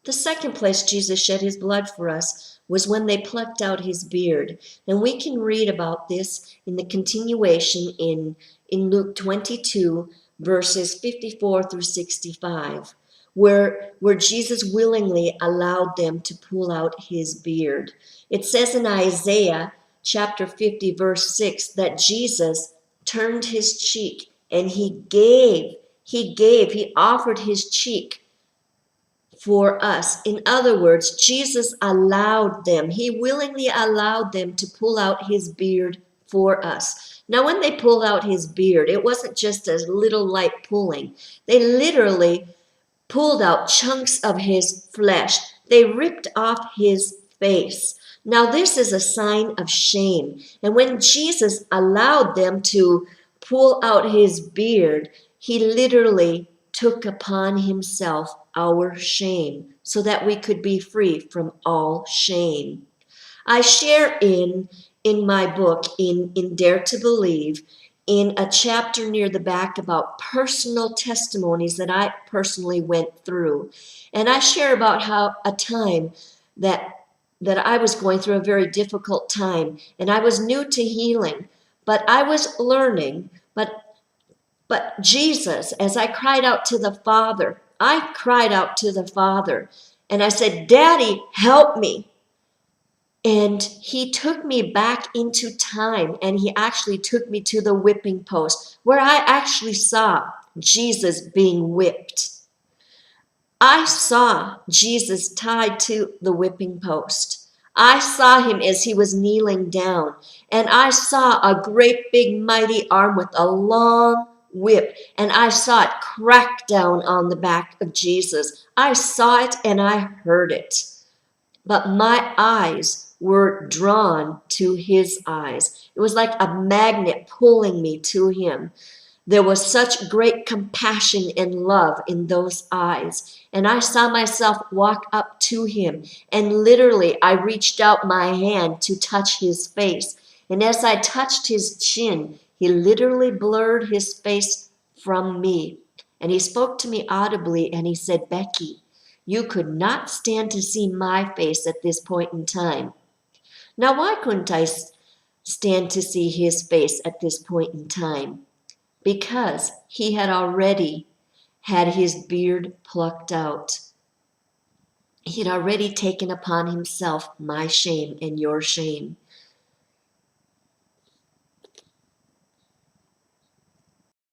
The second place Jesus shed his blood for us was when they plucked out his beard. And we can read about this in the continuation in Luke 22, verses 54 through 65, where Jesus willingly allowed them to pull out his beard. It says in Isaiah chapter 50, verse 6, that Jesus turned his cheek and he offered his cheek for us. In other words, Jesus allowed them, he willingly allowed them to pull out his beard for us. Now, when they pulled out his beard, it wasn't just a little light pulling. They literally pulled out chunks of his flesh. They ripped off his face. Now, this is a sign of shame. And when Jesus allowed them to pull out his beard, he literally took upon himself our shame so that we could be free from all shame. I share in my book, in Dare to Believe, in a chapter near the back about personal testimonies that I personally went through. And I share about how a time that I was going through a very difficult time, and I was new to healing, but I was learning. But Jesus, as I cried out to the Father, I cried out to the Father, and I said, Daddy, help me. And he took me back into time, and he actually took me to the whipping post where I actually saw Jesus being whipped. I saw Jesus tied to the whipping post. I saw him as he was kneeling down, and I saw a great big mighty arm with a long whip, and I saw it crack down on the back of Jesus. I saw it and I heard it. But my eyes were drawn to his eyes. It was like a magnet pulling me to him. There was such great compassion and love in those eyes. And I saw myself walk up to him. And literally, I reached out my hand to touch his face. And as I touched his chin, he literally blurred his face from me. And he spoke to me audibly and he said, Becky, you could not stand to see my face at this point in time. Now, why couldn't I stand to see his face at this point in time? Because he had already had his beard plucked out. He had already taken upon himself my shame and your shame.